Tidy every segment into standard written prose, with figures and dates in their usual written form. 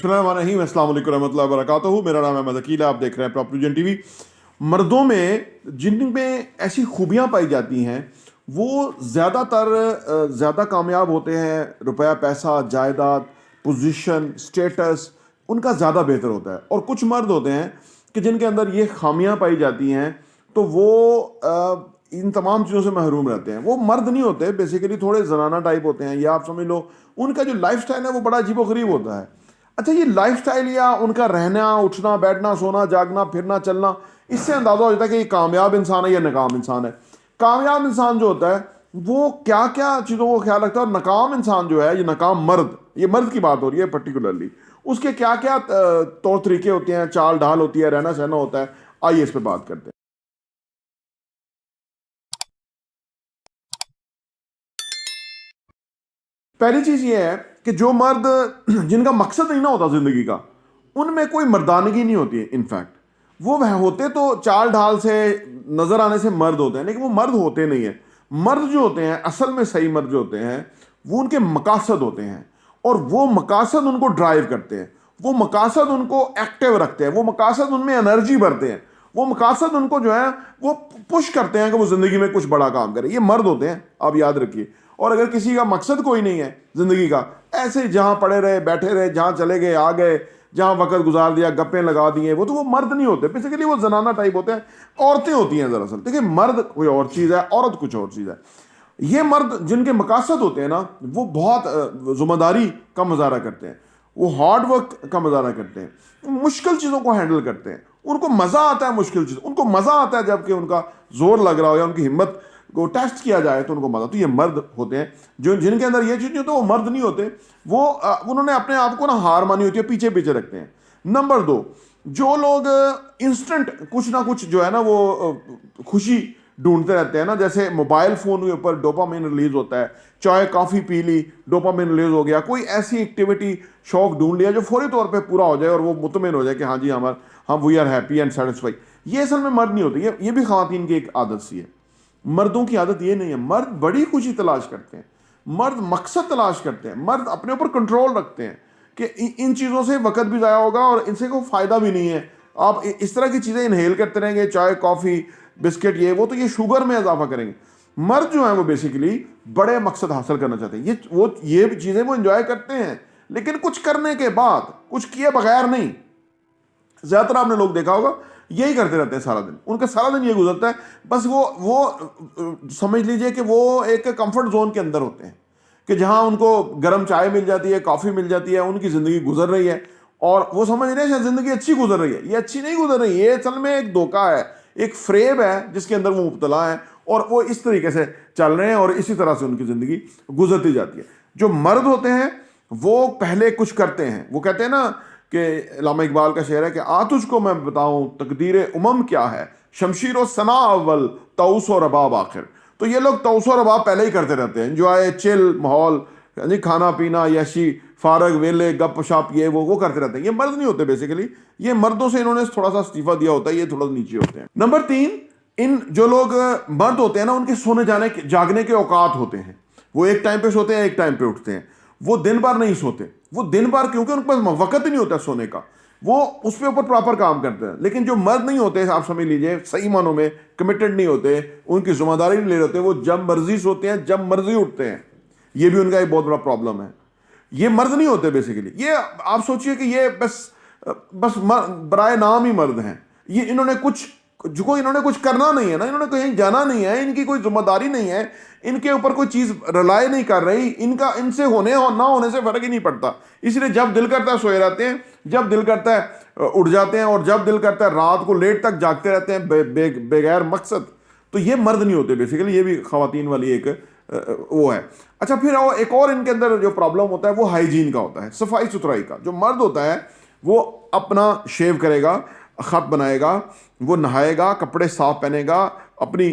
बिस्मिल्लाहिर्रहमानिर्रहीम, अस्सलाम वालेकुम रहमतुल्लाहि व बरकातुहू। मेरा नाम है अकील, आप देख रहे हैं प्रॉपर्टी टीवी। मर्दों में जिनमें ऐसी खूबियां पाई जाती हैं वो ज़्यादा कामयाब होते हैं। रुपया, पैसा, जायदाद, पोजीशन, स्टेटस उनका ज़्यादा बेहतर होता है। और कुछ मर्द होते हैं कि जिनके अंदर ये खामियां पाई जाती हैं तो वो इन तमाम चीज़ों से महरूम रहते हैं। वो मर्द नहीं होते, बेसिकली थोड़े जनाना टाइप होते हैं, या आप समझ लो उनका जो लाइफ स्टाइल है वो बड़ा अजीबोगरीब होता है। अच्छा, ये लाइफस्टाइल या उनका रहना, उठना, बैठना, सोना, जागना, फिरना, चलना, इससे अंदाजा हो जाता है कि ये कामयाब इंसान है या नाकाम इंसान है। कामयाब इंसान जो होता है वो क्या क्या चीज़ों को ख्याल रखता है, और नाकाम इंसान जो है, ये नाकाम मर्द, ये मर्द की बात हो रही है पर्टिकुलरली, उसके क्या क्या तौर तरीके होते हैं, चाल ढाल होती है, रहना सहना होता है। आइए इस पर बात करते हैं। पहली चीज ये है कि जो मर्द जिनका मकसद नहीं ना होता जिंदगी का, उनमें कोई मर्दानगी नहीं होती है। इनफैक्ट वो वह होते तो चाल ढाल से, नजर आने से मर्द होते हैं, लेकिन वो मर्द होते नहीं है। मर्द जो होते हैं, असल में सही मर्द जो होते हैं, वो उनके मकासद होते हैं, और वो मकासद उनको ड्राइव करते हैं, वो मकासद उनको एक्टिव रखते हैं, वो मकासद उनमें एनर्जी भरते हैं, वो मकासद उनको जो है वो पुश करते हैं कि वो जिंदगी में कुछ बड़ा काम करें। ये मर्द होते हैं, आप याद रखिए। और अगर किसी का मकसद कोई नहीं है जिंदगी का, ऐसे जहां पड़े रहे, बैठे रहे, जहां चले गए आ गए, जहां वक्त गुजार दिया, गप्पे लगा दिए, वो तो वो मर्द नहीं होते। बेसिकली वो जनाना टाइप होते हैं, औरतें होती हैं दरअसल। देखिए, मर्द कोई और चीज़ है, औरत कुछ और चीज़ है। ये मर्द जिनके मकासद होते हैं ना, वो बहुत जिम्मेदारी का मुजाहरा करते हैं, वो हार्ड वर्क का मुजाहरा करते हैं, मुश्किल चीज़ों को हैंडल करते हैं। उनको मज़ा आता है मुश्किल चीज़, उनको मज़ा आता है जबकि उनका जोर लग रहा हो या उनकी हिम्मत को टेस्ट किया जाए तो उनको मजा। तो ये मर्द होते हैं। जो जिनके अंदर ये चीज़ नहीं होती वो मर्द नहीं होते। वो उन्होंने अपने आप को ना हार मानी होती है, पीछे पीछे रखते हैं। नंबर 2, जो लोग इंस्टेंट कुछ ना कुछ जो है ना वो खुशी ढूंढते रहते हैं ना, जैसे मोबाइल फ़ोन के ऊपर डोपामिन रिलीज होता है, चाय कॉफ़ी पी ली, डोपामिन रिलीज हो गया, कोई ऐसी एक्टिविटी, शौक ढूंढ लिया जो फौरी तौर पे पूरा हो जाए और वो मुतमिन हो जाए कि हाँ जी, हम we are happy and satisfy. ये असल में मर्द नहीं होते। ये भी ख़वातीन की एक आदत सी है। मर्दों की आदत ये नहीं है। मर्द बड़ी खुशी तलाश करते हैं, मर्द मकसद तलाश करते हैं, मर्द अपने ऊपर कंट्रोल रखते हैं कि इन चीज़ों से वक्त भी ज़ाया होगा और इनसे कोई फ़ायदा भी नहीं है। आप इस तरह की चीज़ें इनहेल करते रहेंगे, चाय कॉफ़ी बिस्किट, ये वो, तो ये शुगर में इजाफा करेंगे। मर्द जो है वो बेसिकली बड़े मकसद हासिल करना चाहते हैं। ये चीज़ें वो इंजॉय करते हैं, लेकिन कुछ करने के बाद, कुछ किए बगैर नहीं। ज़्यादातर आपने लोग देखा होगा यही करते रहते हैं सारा दिन, उनका सारा दिन ये गुजरता है। बस वो समझ लीजिए कि वो एक कंफर्ट जोन के अंदर होते हैं कि जहां उनको गर्म चाय मिल जाती है, कॉफ़ी मिल जाती है, उनकी ज़िंदगी गुजर रही है और वो समझ रहे हैं ज़िंदगी अच्छी गुजर रही है। ये अच्छी नहीं गुजर रही, ये असल में एक धोखा है, एक फ्रेब है जिसके अंदर वो मुब्तला है, और वो इस तरीके से चल रहे हैं और इसी तरह से उनकी ज़िंदगी गुजरती जाती है। जो मर्द होते हैं वो पहले कुछ करते हैं। वो कहते हैं ना कि अल्लामा इकबाल का शेर है कि आ तुझको मैं बताऊं तकदीर उमम क्या है, शमशीर व सना अव्वल, तौस और रबाब आखिर। तो ये लोग तौस और रबाब पहले ही करते रहते हैं, एंजॉय, चिल माहौल, जी, खाना पीना, यशी, फारग, वेले, गप शप, ये वो करते रहते हैं। ये मर्द नहीं होते बेसिकली। ये मर्दों से इन्होंने थोड़ा सा इस्तीफा दिया होता है, ये थोड़ा नीचे होते हैं। नंबर 3, इन जो लोग मर्द होते हैं ना, उनके सोने जागने के औकात होते हैं। वो एक टाइम पे सोते हैं, एक टाइम पे उठते हैं। वो दिन भर नहीं सोते, वो दिन भर, क्योंकि उनके पास वक्त ही नहीं होता सोने का, वो उस पे ऊपर प्रॉपर काम करते हैं। लेकिन जो मर्द नहीं होते, आप समझ लीजिए, सही मानों में कमिटेड नहीं होते, उनकी जिम्मेदारी नहीं ले रहे होते, वो जब मर्जी सोते हैं, जब मर्जी उठते हैं। ये भी उनका एक बहुत बड़ा प्रॉब्लम है। ये मर्द नहीं होते बेसिकली। ये आप सोचिए कि ये बस बराए नाम ही मर्द हैं। ये इन्होंने कुछ करना नहीं है ना, इन्होंने कहीं जाना नहीं है, इनकी कोई जिम्मेदारी नहीं है, इनके ऊपर कोई चीज रिलाय नहीं कर रही, इनसे होने और ना होने से फर्क ही नहीं पड़ता। इसलिए जब दिल करता है सोए रहते हैं, जब दिल करता है उठ जाते हैं, और जब दिल करता है रात को लेट तक जागते रहते हैं बगैर मकसद। तो ये मर्द नहीं होते बेसिकली। ये भी खवातीन वाली एक वो है। अच्छा, फिर एक और इनके अंदर जो प्रॉब्लम होता है वो हाइजीन का होता है, सफाई सुथराई का। जो मर्द होता है वो अपना शेव करेगा, खत बनाएगा, वो नहाएगा, कपड़े साफ पहनेगा, अपनी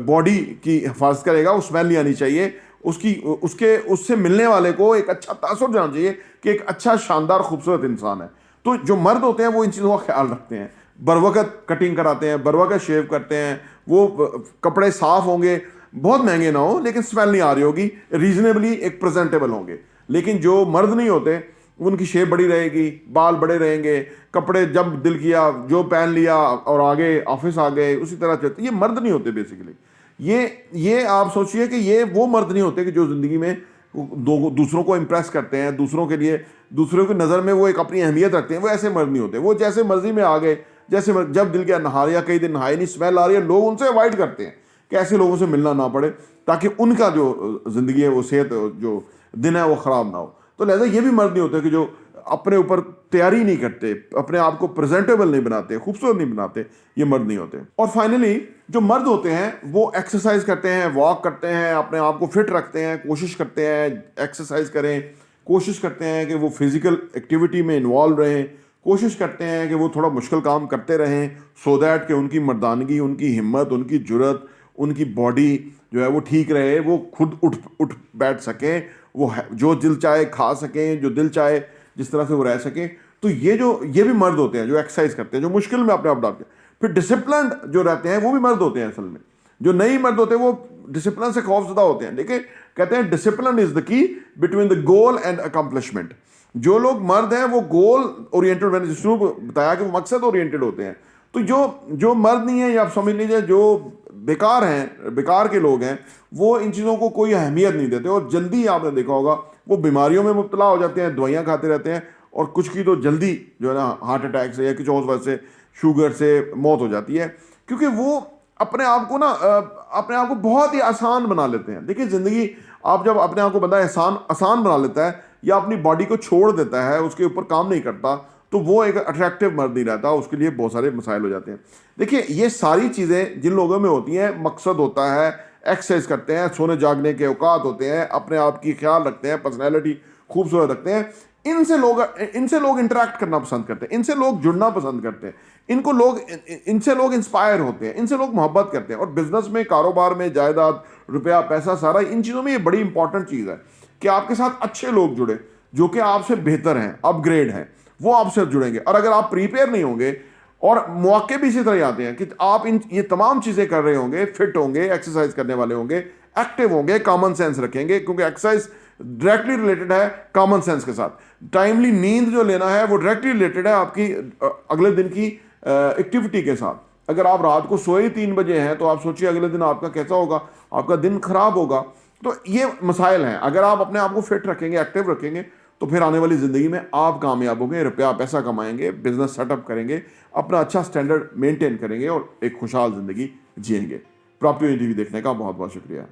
बॉडी की हिफाजत करेगा, वो स्मेल नहीं आनी चाहिए, उससे मिलने वाले को एक अच्छा तासुर जाना चाहिए कि एक अच्छा शानदार खूबसूरत इंसान है। तो जो मर्द होते हैं वो इन चीज़ों का ख्याल रखते हैं, बरवकत कटिंग कराते हैं, बरवकत शेव करते हैं, वो कपड़े साफ होंगे, बहुत महंगे ना हो लेकिन स्मेल नहीं आ रही होगी, रीजनेबली एक प्रेजेंटेबल होंगे। लेकिन जो मर्द नहीं होते उनकी शेप बड़ी रहेगी, बाल बड़े रहेंगे, कपड़े जब दिल किया जो पहन लिया और आगे ऑफिस आ गए उसी तरह चलते। ये मर्द नहीं होते बेसिकली। ये आप सोचिए कि ये वो मर्द नहीं होते कि जो ज़िंदगी में दूसरों को इम्प्रेस करते हैं, दूसरों के लिए, दूसरों की नज़र में वो एक अपनी अहमियत रखते हैं। वो ऐसे मर्द नहीं होते। वो जैसे मर्जी में आ गए, जैसे जब दिल किया नहा लिया, कई दिन नहाए नहीं, स्मेल आ रही है, लोग उनसे अवॉइड करते हैं कि ऐसे लोगों से मिलना ना पड़े, ताकि उनका जो ज़िंदगी है, वो सेहत, जो दिन है, वो ख़राब ना हो। तो लिहाजा ये भी मर्द नहीं होते कि जो अपने ऊपर तैयारी नहीं करते, अपने आप को प्रेजेंटेबल नहीं बनाते, खूबसूरत नहीं बनाते। ये मर्द नहीं होते। और फाइनली जो मर्द होते हैं वो एक्सरसाइज करते हैं, वॉक करते हैं, अपने आप को फिट रखते हैं, कोशिश करते हैं एक्सरसाइज करें, कोशिश करते हैं कि वो फिजिकल एक्टिविटी में इन्वॉल्व रहें, कोशिश करते हैं कि वो थोड़ा मुश्किल काम करते रहें, सो दैट कि उनकी मर्दानगी, उनकी हिम्मत, उनकी जुर्रत, उनकी बॉडी जो है वो ठीक रहे, वो खुद उठ बैठ सकें, वो जो दिल चाहे खा सकें, जो दिल चाहे जिस तरह से वो रह सकें। तो ये भी मर्द होते हैं जो एक्सरसाइज करते हैं, जो मुश्किल में अपने आप डालते हैं। फिर डिसिप्लिन जो रहते हैं वो भी मर्द होते हैं। असल में जो नहीं मर्द होते हैं वो डिसिप्लिन से खौफजदा होते हैं। देखिए, कहते हैं discipline is the key between the goal and accomplishment. जो लोग मर्द हैं वो गोल ओरिएंटेड, मैंने जिसको बताया कि वो मकसद ओरिएंटेड होते हैं। तो जो मर्द नहीं है, या आप समझ लीजिए जो बेकार हैं, बेकार के लोग हैं, वो इन चीज़ों को कोई अहमियत नहीं देते, और जल्दी आपने देखा होगा वो बीमारियों में मुब्तला हो जाते हैं, दवाइयाँ खाते रहते हैं, और कुछ की तो जल्दी जो है ना हार्ट अटैक से या कुछ और वजह से, शुगर से मौत हो जाती है, क्योंकि वो अपने आप को ना अपने आप को बहुत ही आसान बना लेते हैं। देखिए, ज़िंदगी, आप जब अपने आप को बंदा आसान बना लेता है, या अपनी बॉडी को छोड़ देता है, उसके ऊपर काम नहीं करता, तो वो एक अट्रैक्टिव मर्द नहीं रहता, उसके लिए बहुत सारे मसाइल हो जाते हैं। देखिए, ये सारी चीज़ें जिन लोगों में होती हैं, मकसद होता है, एक्सरसाइज करते हैं, सोने जागने के औकात होते हैं, अपने आप की ख्याल रखते हैं, पर्सनैलिटी खूबसूरत रखते हैं, इनसे लोग इंटरेक्ट करना पसंद करते हैं, इनसे लोग जुड़ना पसंद करते हैं, इनसे लोग इंस्पायर होते हैं, इनसे लोग मोहब्बत करते हैं। और बिजनेस में, कारोबार में, जायदाद, रुपया, पैसा, सारा इन चीज़ों में ये बड़ी इंपॉर्टेंट चीज़ है कि आपके साथ अच्छे लोग जुड़े, जो कि आपसे बेहतर हैं, अपग्रेड हैं, वो आपसे जुड़ेंगे। और अगर आप प्रीपेयर नहीं होंगे, और मौके भी इसी तरह आते हैं कि आप ये तमाम चीज़ें कर रहे होंगे, फिट होंगे, एक्सरसाइज करने वाले होंगे, एक्टिव होंगे, कॉमन सेंस रखेंगे, क्योंकि एक्सरसाइज डायरेक्टली रिलेटेड है कॉमन सेंस के साथ। टाइमली नींद जो लेना है वो डायरेक्टली रिलेटेड है आपकी अगले दिन की एक्टिविटी के साथ। अगर आप रात को सोए 3 बजे हैं, तो आप सोचिए अगले दिन आपका कैसा होगा, आपका दिन खराब होगा। तो ये मसाइल हैं। अगर आप अपने आप को फिट रखेंगे, एक्टिव रखेंगे, तो फिर आने वाली ज़िंदगी में आप कामयाब होंगे, रुपया पैसा कमाएंगे, बिजनेस सेटअप करेंगे, अपना अच्छा स्टैंडर्ड मेंटेन करेंगे, और एक खुशहाल ज़िंदगी जिएंगे। प्रॉपर्टी टीवी देखने का बहुत बहुत शुक्रिया।